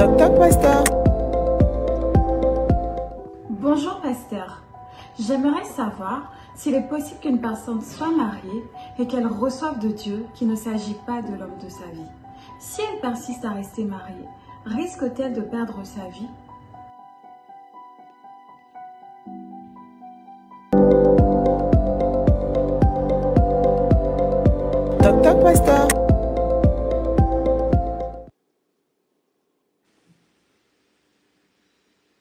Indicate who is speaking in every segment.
Speaker 1: Toc toc pasteur.
Speaker 2: Bonjour pasteur. J'aimerais savoir s'il est possible qu'une personne soit mariée et qu'elle reçoive de Dieu qu'il ne s'agit pas de l'homme de sa vie. Si elle persiste à rester mariée, risque-t-elle de perdre sa vie?
Speaker 1: Toc toc pasteur.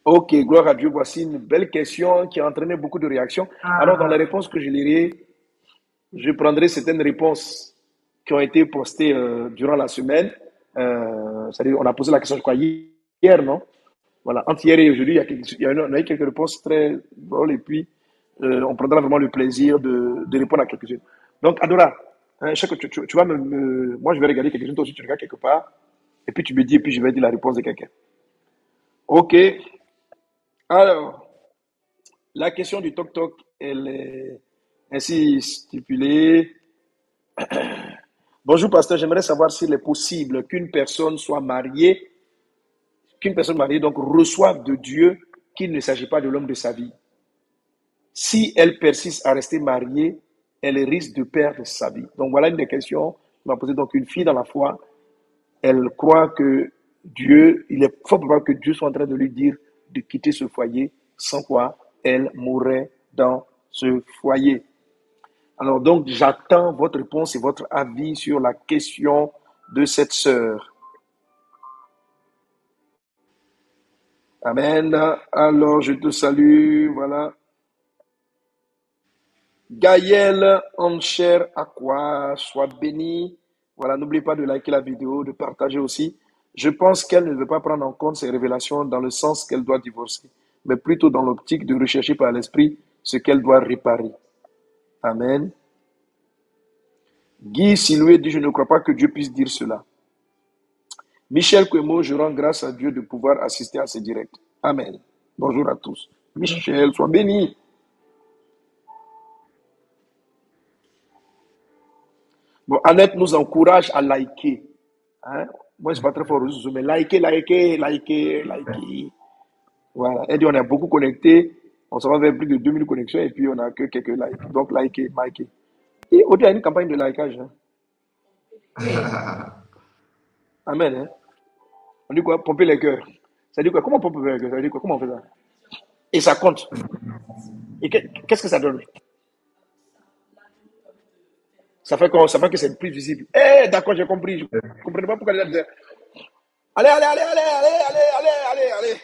Speaker 3: Ok, gloire à Dieu. Voici une belle question qui a entraîné beaucoup de réactions. Alors, dans les réponses que je lirai, je prendrai certaines réponses qui ont été postées durant la semaine. C'est-à-dire, on a posé la question, je crois, hier, non? Voilà, entre hier et aujourd'hui, on a eu quelques réponses très drôles et puis on prendra vraiment le plaisir de répondre à quelques-unes. Donc, Adora, hein, je sais que tu vas moi, je vais regarder quelque-chose, toi aussi, tu regardes quelque part, et puis tu me dis, et puis je vais dire la réponse de quelqu'un. Ok, alors, la question du toc-toc, elle est ainsi stipulée. Bonjour, pasteur, j'aimerais savoir s'il est possible qu'une personne mariée donc reçoive de Dieu qu'il ne s'agit pas de l'homme de sa vie. Si elle persiste à rester mariée, elle risque de perdre sa vie. Donc voilà une des questions que m'a posée. Donc une fille dans la foi, elle croit que Dieu, il est fort probable que Dieu soit en train de lui dire de quitter ce foyer, sans quoi elle mourrait dans ce foyer. Alors donc j'attends votre réponse et votre avis sur la question de cette sœur. Amen. Alors je te salue, voilà. Gaël Ancher Aqua, sois béni. Voilà, n'oublie pas de liker la vidéo, de partager aussi. Je pense qu'elle ne veut pas prendre en compte ces révélations dans le sens qu'elle doit divorcer, mais plutôt dans l'optique de rechercher par l'esprit ce qu'elle doit réparer. Amen. Guy Siloué dit, je ne crois pas que Dieu puisse dire cela. Michel Kwemo, je rends grâce à Dieu de pouvoir assister à ces directs. Amen. Bonjour à tous. Michel, sois béni. Bon, Annette nous encourage à liker. Hein? Moi, je ne suis pas très fort aux réseaux sociaux, mais liker. Voilà. Elle dit, on est beaucoup connectés. On s'en va vers plus de 2000 connexions et puis on n'a que quelques likes. Donc, liker. Et aujourd'hui, il y a une campagne de likage. Hein? Amen. Hein? On dit quoi? Pomper les cœurs. Ça dit quoi? Comment pomper les cœurs? Ça dit quoi? Comment on fait ça? Et ça compte. Et qu'est-ce que ça donne? Ça fait que c'est plus visible. Eh, d'accord, j'ai compris. Je ne comprenais pas pourquoi les gens disaient, allez, allez, allez, allez, allez, allez, allez, allez, allez.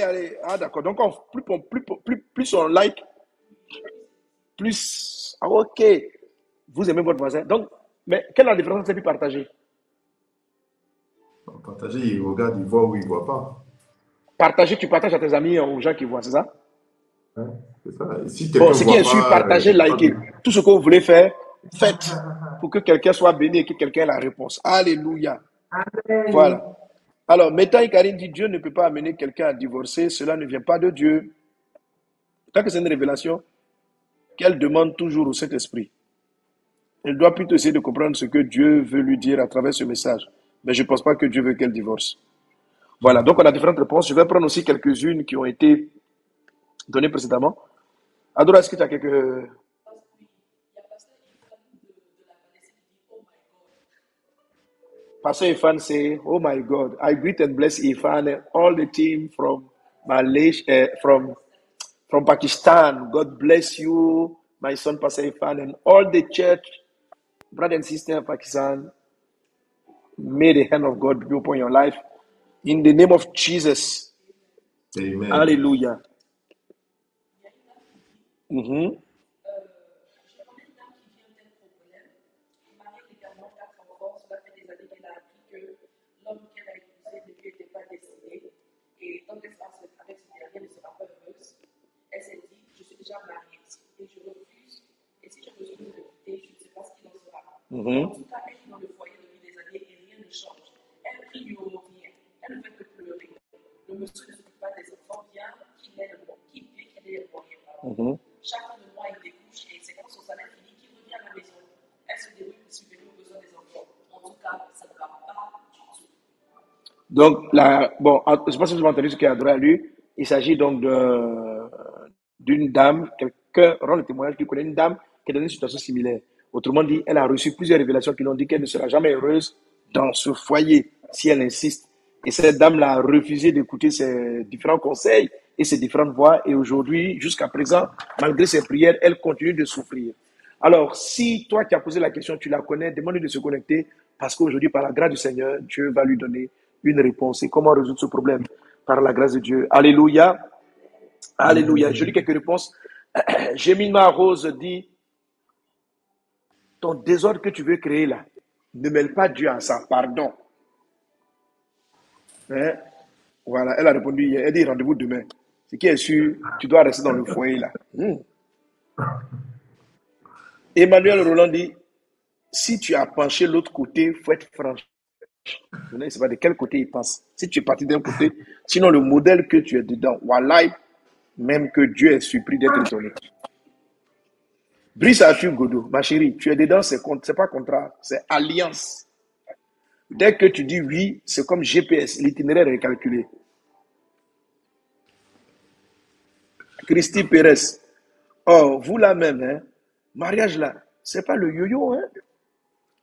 Speaker 3: Allez. Ah, d'accord. Donc, plus on like, plus. Ah, ok. Vous aimez votre voisin. Donc, mais quelle est la différence entre puis partager?
Speaker 4: Partager, il regarde, il voit ou il voit pas.
Speaker 3: Partager, tu partages à tes amis, aux gens qui voient, c'est ça?
Speaker 4: Hein, c'est ça. Et si
Speaker 3: Bon,
Speaker 4: quelqu'un
Speaker 3: ce qui
Speaker 4: voit
Speaker 3: est sûr,
Speaker 4: pas,
Speaker 3: partagez,
Speaker 4: c'est pas
Speaker 3: likez.
Speaker 4: bien.
Speaker 3: Tout ce que vous voulez faire, faites pour que quelqu'un soit béni et que quelqu'un ait la réponse. Alléluia. Voilà. Alors, Meta et Karine dit, Dieu ne peut pas amener quelqu'un à divorcer, cela ne vient pas de Dieu. Tant que c'est une révélation qu'elle demande toujours au Saint-Esprit. Elle doit plutôt essayer de comprendre ce que Dieu veut lui dire à travers ce message. Mais je ne pense pas que Dieu veut qu'elle divorce. Voilà, donc on a différentes réponses. Je vais prendre aussi quelques-unes qui ont été données précédemment. Adora, est-ce que tu as quelques... Pastor Ifan say, oh my God, I greet and bless Ifan and all the team from Malaysia, from Pakistan. God bless you, my son Pastor Ifan, and all the church, brother and sister in Pakistan. May the hand of God be upon your life. In the name of Jesus.
Speaker 4: Amen.
Speaker 3: Hallelujah. Mhm. Mhm. Mhm. Donc, bon, je ne sais pas si vous avez entendu ce qu'il a adoré à lui. Il s'agit donc d'une dame, quelqu'un rend le témoignage qui connaît une dame qui est dans une situation similaire. Autrement dit, elle a reçu plusieurs révélations qui lui ont dit qu'elle ne sera jamais heureuse dans ce foyer si elle insiste. Et cette dame-là a refusé d'écouter ses différents conseils et ses différentes voix. Et aujourd'hui, jusqu'à présent, malgré ses prières, elle continue de souffrir. Alors, si toi qui as posé la question, tu la connais, demande-lui de se connecter parce qu'aujourd'hui, par la grâce du Seigneur, Dieu va lui donner une réponse. Et comment résoudre ce problème? Par la grâce de Dieu. Alléluia. Alléluia. Je lis quelques réponses. Jemima Rose dit, ton désordre que tu veux créer là, ne mêle pas Dieu à ça. Pardon. Hein? Voilà, elle a répondu hier. Elle dit rendez-vous demain. Ce qui est sûr, tu dois rester dans le foyer là. Emmanuel Roland dit, si tu as penché l'autre côté, il faut être franc. Je ne sais pas de quel côté il pense. Si tu es parti d'un côté, sinon le modèle que tu es dedans, wallahi, même que Dieu est surpris d'être étonné. Brice Arthur Godot, ma chérie, tu es dedans, c'est pas contrat, c'est alliance. Dès que tu dis oui, c'est comme GPS, l'itinéraire est calculé. Christy Pérez, oh, vous là même, hein, mariage là, c'est pas le yo-yo, hein?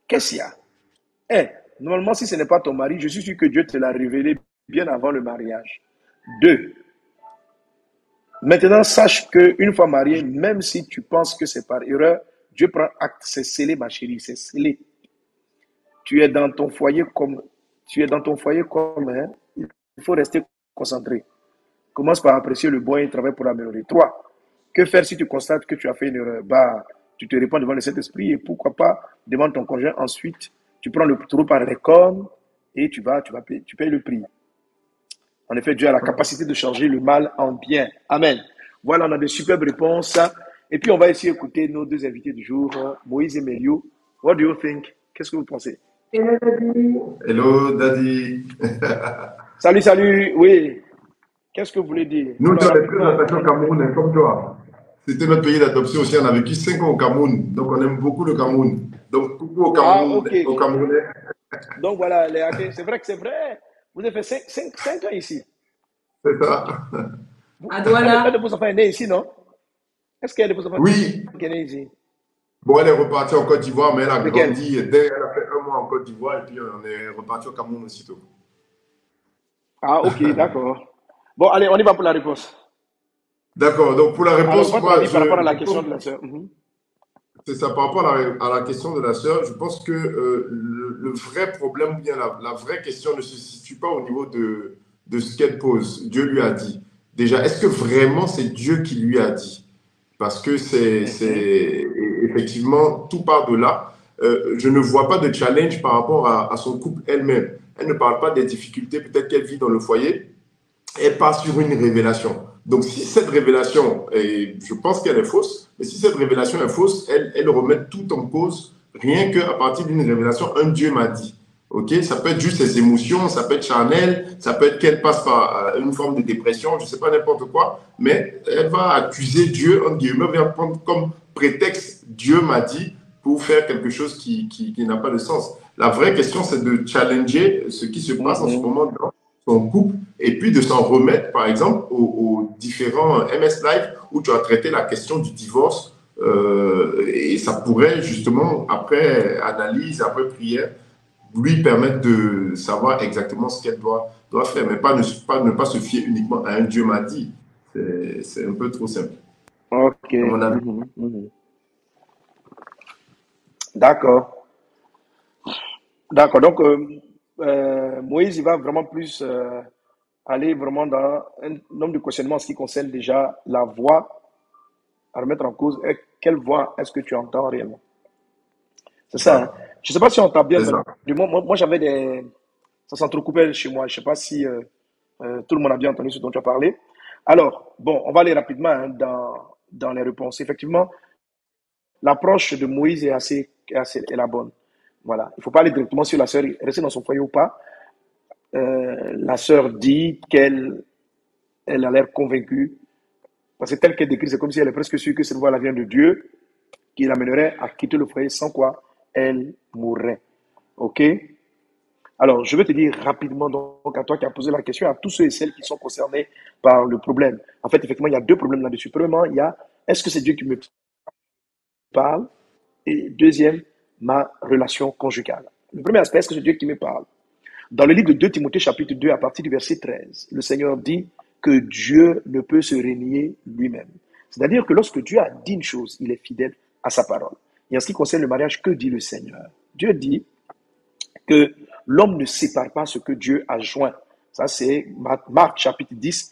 Speaker 3: Qu'est-ce qu'il y a? Normalement, si ce n'est pas ton mari, je suis sûr que Dieu te l'a révélé bien avant le mariage. 2. Maintenant, sache qu'une fois marié, même si tu penses que c'est par erreur, Dieu prend acte, c'est scellé, ma chérie, c'est scellé. Tu es dans ton foyer comme, hein, il faut rester concentré. Commence par apprécier le bon et travaille pour l'améliorer. 3. Que faire si tu constates que tu as fait une erreur? Tu te répands devant le Saint-Esprit et pourquoi pas, demande ton conjoint. Ensuite, tu prends le trou par les cornes et tu payes le prix. En effet, Dieu a la capacité de changer le mal en bien. Amen. Voilà, on a de superbes réponses. Et puis, on va essayer d'écouter nos deux invités du jour, Moïse et Melio. What do you think? Qu'est-ce que vous pensez?
Speaker 4: Hello, Daddy.
Speaker 3: Salut. Oui. Qu'est-ce que vous voulez dire?
Speaker 4: Nous, tu es très attaché au Cameroun, comme toi. C'était notre pays d'adoption aussi. On a vécu 5 ans au Cameroun. Donc, on aime beaucoup le Cameroun. Donc, coucou au Cameroun,
Speaker 3: ok.
Speaker 4: aux Camerounais.
Speaker 3: Donc, voilà, c'est vrai que c'est vrai. Vous avez fait 5 ans ici.
Speaker 4: C'est ça.
Speaker 2: À Douala.
Speaker 3: Un de vos enfants est né ici, non? Est-ce qu'il y a de vos enfants
Speaker 4: Oui.
Speaker 3: qui est né ici?
Speaker 4: Bon, elle est repartie en Côte d'Ivoire, mais elle a grandi. Elle a fait 1 mois en Côte d'Ivoire et puis on est reparti au Cameroun aussitôt.
Speaker 3: Ah, ok, d'accord. Bon, allez, on y va pour la réponse.
Speaker 4: D'accord, donc pour la réponse,
Speaker 3: alors,
Speaker 4: moi,
Speaker 3: par rapport à la question de la sœur.
Speaker 4: C'est ça, par rapport à la question de la sœur, je pense que le vrai problème, ou bien la vraie question ne se situe pas au niveau de ce qu'elle pose. Dieu lui a dit. Déjà, est-ce que vraiment c'est Dieu qui lui a dit? Parce que effectivement, tout part de là. Je ne vois pas de challenge par rapport à son couple elle-même. Elle ne parle pas des difficultés peut-être qu'elle vit dans le foyer. Elle part sur une révélation. Donc, si cette révélation, et je pense qu'elle est fausse, mais si cette révélation est fausse, elle remet tout en cause, rien qu'à partir d'une révélation, un Dieu m'a dit. Ok, ça peut être juste ses émotions, ça peut être charnel, ça peut être qu'elle passe par une forme de dépression, je ne sais pas, n'importe quoi, mais elle va accuser Dieu, en guillemets, elle va prendre comme prétexte Dieu m'a dit pour faire quelque chose qui n'a pas de sens. La vraie question, c'est de challenger ce qui se passe en ce moment dans son couple et puis de s'en remettre, par exemple, aux différents MS Live où tu as traité la question du divorce et ça pourrait justement, après analyse, après prière, lui permettre de savoir exactement ce qu'elle doit faire, mais ne pas se fier uniquement à un Dieu m'a dit. C'est un peu trop simple.
Speaker 3: Ok.
Speaker 4: À mon avis.
Speaker 3: D'accord. Donc, Moïse, il va vraiment plus aller vraiment dans un nombre de questionnements en ce qui concerne déjà la voix à remettre en cause. Quelle voix est-ce que tu entends réellement? C'est ça. Hein? Je ne sais pas si on t'a bien. Moi, j'avais des. Ça s'entrecoupait chez moi. Je ne sais pas si tout le monde a bien entendu ce dont tu as parlé. Alors, bon, on va aller rapidement hein, dans les réponses. Effectivement, l'approche de Moïse est la bonne. Voilà. Il ne faut pas aller directement sur la sœur, rester dans son foyer ou pas. La sœur dit qu'elle a l'air convaincue. Parce que tel qu'elle décrit, c'est comme si elle est presque sûre que cette voix vient de Dieu, qui l'amènerait à quitter le foyer sans quoi elle mourrait. OK? Alors, je veux te dire rapidement, donc, à toi qui as posé la question, à tous ceux et celles qui sont concernés par le problème. En fait, effectivement, il y a deux problèmes là-dessus. Premièrement, il y a est-ce que c'est Dieu qui me parle? Et deuxième, ma relation conjugale. Le premier aspect, est-ce que c'est Dieu qui me parle? Dans le livre de 2 Timothée, chapitre 2, à partir du verset 13, le Seigneur dit que Dieu ne peut se renier lui-même. C'est-à-dire que lorsque Dieu a dit une chose, il est fidèle à sa parole. Et en ce qui concerne le mariage, que dit le Seigneur? Dieu dit que l'homme ne sépare pas ce que Dieu a joint. Ça, c'est Marc chapitre 10,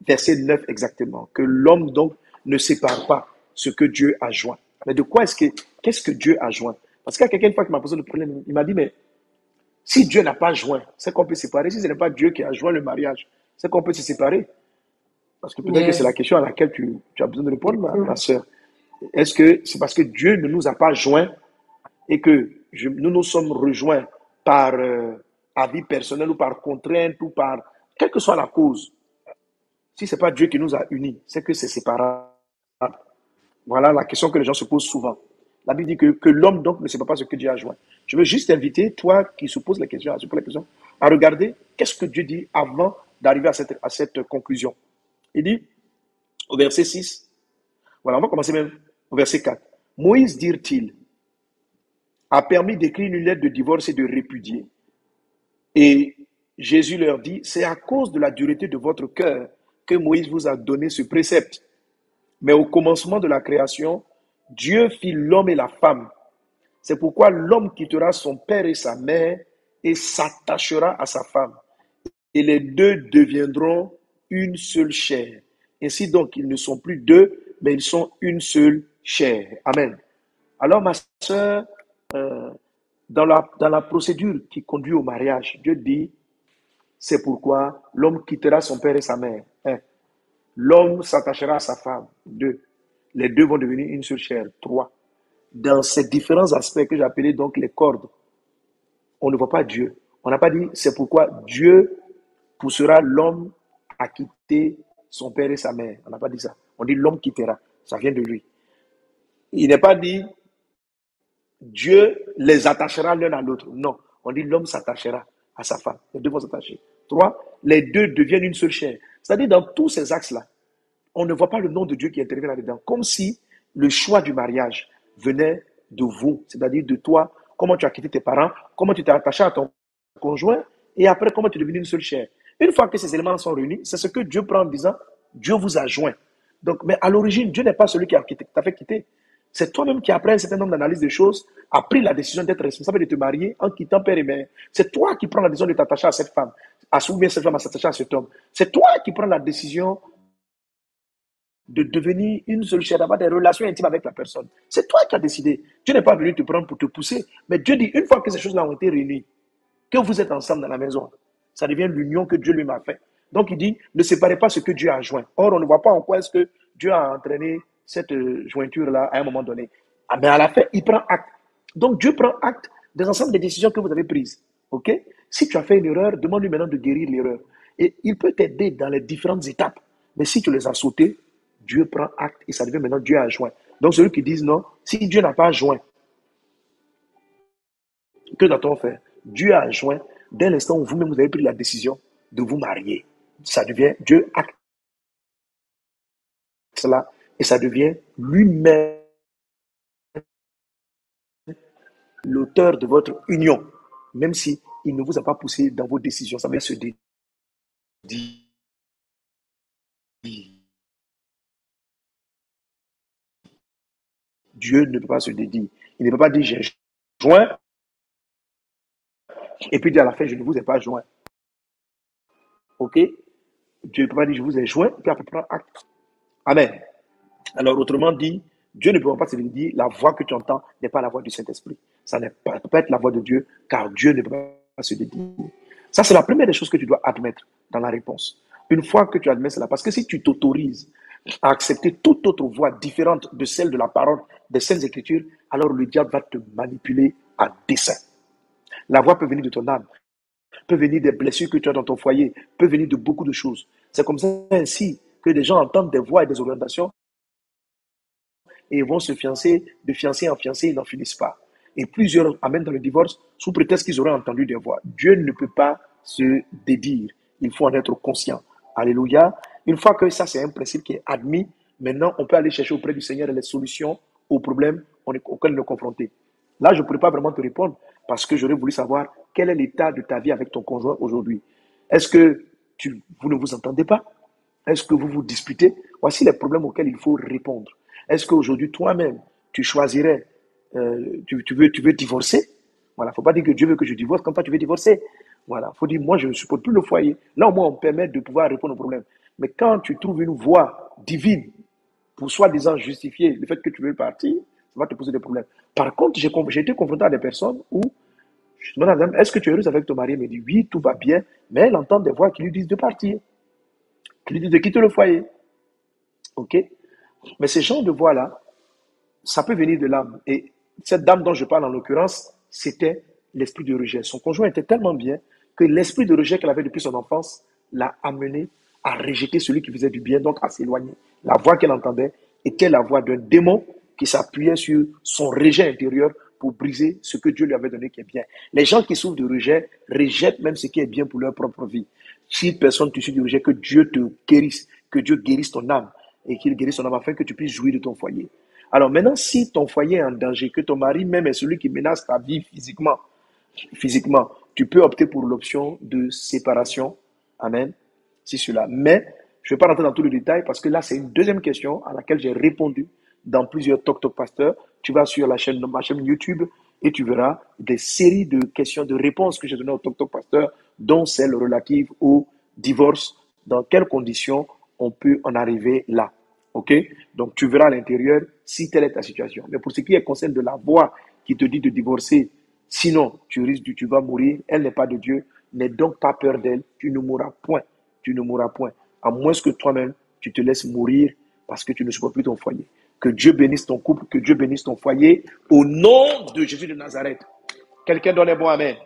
Speaker 3: verset 9 exactement. Que l'homme donc ne sépare pas ce que Dieu a joint. Mais de quoi qu'est-ce que Dieu a joint? Parce qu'il y a quelqu'un une fois qui m'a posé le problème, il m'a dit, mais si Dieu n'a pas joint, c'est qu'on peut se séparer. Si ce n'est pas Dieu qui a joint le mariage, c'est qu'on peut se séparer. Parce que peut-être que c'est la
Speaker 2: Yes.
Speaker 3: question à laquelle tu as besoin de répondre, ma soeur. Est-ce que c'est parce que Dieu ne nous a pas joints et que nous nous sommes rejoints par avis personnel ou par contrainte ou par... Quelle que soit la cause, si ce n'est pas Dieu qui nous a unis, c'est que c'est séparable. Voilà la question que les gens se posent souvent. La Bible dit que l'homme donc ne sait pas ce que Dieu a joint. Je veux juste inviter, toi qui se poses la question, à regarder qu'est-ce que Dieu dit avant d'arriver à cette conclusion. Il dit au verset 6, voilà, on va commencer même au verset 4. Moïse, dirent-ils, a permis d'écrire une lettre de divorce et de répudier. Et Jésus leur dit, c'est à cause de la dureté de votre cœur que Moïse vous a donné ce précepte. Mais au commencement de la création, Dieu fit l'homme et la femme. C'est pourquoi l'homme quittera son père et sa mère et s'attachera à sa femme. Et les deux deviendront une seule chair. Ainsi donc, ils ne sont plus deux, mais ils sont une seule chair. Amen. Alors, ma soeur, dans la procédure qui conduit au mariage, Dieu dit, c'est pourquoi l'homme quittera son père et sa mère. 1. L'homme s'attachera à sa femme. 2. Les deux vont devenir une seule chair. 3. Dans ces différents aspects que j'appelais donc les cordes, on ne voit pas Dieu. On n'a pas dit, c'est pourquoi Dieu poussera l'homme à quitter son père et sa mère. On n'a pas dit ça. On dit l'homme quittera. Ça vient de lui. Il n'est pas dit, Dieu les attachera l'un à l'autre. Non. On dit l'homme s'attachera à sa femme. Les deux vont s'attacher. 3. Les deux deviennent une seule chair. C'est-à-dire dans tous ces axes-là, on ne voit pas le nom de Dieu qui intervient là-dedans. Comme si le choix du mariage venait de vous, c'est-à-dire de toi, comment tu as quitté tes parents, comment tu t'es attaché à ton conjoint, et après comment tu es devenu une seule chair. Une fois que ces éléments sont réunis, c'est ce que Dieu prend en disant, Dieu vous a joint. Donc, mais à l'origine, Dieu n'est pas celui qui t'a fait quitter. C'est toi-même qui, après un certain nombre d'analyses de choses, a pris la décision d'être responsable de te marier en quittant père et mère. C'est toi qui prends la décision de t'attacher à cette femme, ou bien cette femme à s'attacher à cet homme. C'est toi qui prends la décision de devenir une seule chair, d'avoir des relations intimes avec la personne. C'est toi qui as décidé. Dieu n'est pas venu te prendre pour te pousser. Mais Dieu dit, une fois que ces choses-là ont été réunies, que vous êtes ensemble dans la maison, ça devient l'union que Dieu lui m'a fait. Donc il dit, ne séparez pas ce que Dieu a joint. Or, on ne voit pas en quoi est-ce que Dieu a entraîné cette jointure-là à un moment donné. Ah, mais à la fin, il prend acte. Donc Dieu prend acte des ensembles des décisions que vous avez prises. Ok? Si tu as fait une erreur, demande-lui maintenant de guérir l'erreur. Et il peut t'aider dans les différentes étapes. Mais si tu les as sautées, Dieu prend acte et ça devient maintenant Dieu a joint. Donc celui qui dit non, si Dieu n'a pas joint, que doit-on faire? Dieu a joint dès l'instant où vous-même vous avez pris la décision de vous marier. Ça devient Dieu acte cela et ça devient lui-même l'auteur de votre union, même si il ne vous a pas poussé dans vos décisions. Ça va se dédier. Dieu ne peut pas se dédier. Il ne peut pas dire j'ai joint et puis dire à la fin je ne vous ai pas joint. Ok? Dieu ne peut pas dire je vous ai joint et puis après prendre acte. Amen. Alors autrement dit, Dieu ne peut pas se dédier. La voix que tu entends n'est pas la voix du Saint-Esprit. Ça ne peut pas être la voix de Dieu car Dieu ne peut pas se dédier. Ça, c'est la première des choses que tu dois admettre dans la réponse. Une fois que tu admets cela, parce que si tu t'autorises à accepter toute autre voie différente de celle de la parole des Saintes Écritures, alors le diable va te manipuler à dessein. La voix peut venir de ton âme, peut venir des blessures que tu as dans ton foyer, peut venir de beaucoup de choses. C'est comme ça ainsi que des gens entendent des voix et des orientations et vont se fiancer, de fiancé en fiancé, ils n'en finissent pas. Et plusieurs amènent dans le divorce sous prétexte qu'ils auraient entendu des voix. Dieu ne peut pas se dédire. Il faut en être conscient. Alléluia. Une fois que ça, c'est un principe qui est admis, maintenant, on peut aller chercher auprès du Seigneur les solutions aux problèmes auxquels on est confronté. Là, je ne pourrais pas vraiment te répondre parce que j'aurais voulu savoir quel est l'état de ta vie avec ton conjoint aujourd'hui. Est-ce que vous ne vous entendez pas? Est-ce que vous vous disputez? Voici les problèmes auxquels il faut répondre. Est-ce qu'aujourd'hui, toi-même, tu choisirais, tu veux divorcer? Voilà, il ne faut pas dire que Dieu veut que je divorce quand toi tu veux divorcer. Voilà, il faut dire, moi, je ne supporte plus le foyer. Là, au moins, on permet de pouvoir répondre aux problèmes. Mais quand tu trouves une voie divine pour soi-disant justifier le fait que tu veux partir, ça va te poser des problèmes. Par contre, j'ai été confronté à des personnes où je demande à la dame, est-ce que tu es heureuse avec ton mari? Elle me dit, oui, tout va bien. Mais elle entend des voix qui lui disent de partir, qui lui disent de quitter le foyer. OK? Mais ces genres de voix-là, ça peut venir de l'âme. Et cette dame dont je parle en l'occurrence, c'était l'esprit de rejet. Son conjoint était tellement bien que l'esprit de rejet qu'elle avait depuis son enfance l'a amené à rejeter celui qui faisait du bien, donc à s'éloigner. La voix qu'elle entendait était la voix d'un démon qui s'appuyait sur son rejet intérieur pour briser ce que Dieu lui avait donné qui est bien. Les gens qui souffrent de rejet rejettent même ce qui est bien pour leur propre vie. Si personne te suit du rejet, que Dieu te guérisse, que Dieu guérisse ton âme et qu'il guérisse ton âme afin que tu puisses jouir de ton foyer. Alors maintenant, si ton foyer est en danger, que ton mari même est celui qui menace ta vie physiquement, tu peux opter pour l'option de séparation. Amen. C'est cela. Mais je ne vais pas rentrer dans tous les détails parce que là, c'est une deuxième question à laquelle j'ai répondu dans plusieurs Talk Pasteur. Tu vas sur ma chaîne YouTube et tu verras des séries de questions, de réponses que j'ai données au Talk Pasteur, dont celle relative au divorce. Dans quelles conditions on peut en arriver là? OK? Donc, tu verras à l'intérieur si telle est ta situation. Mais pour ce qui est concerne de la voix qui te dit de divorcer, sinon tu vas mourir, elle n'est pas de Dieu, n'aie donc pas peur d'elle, tu ne mourras point. Tu ne mourras point. À moins que toi-même, tu te laisses mourir parce que tu ne supportes plus ton foyer. Que Dieu bénisse ton couple, que Dieu bénisse ton foyer, au nom de Jésus de Nazareth. Quelqu'un donne un bon amen.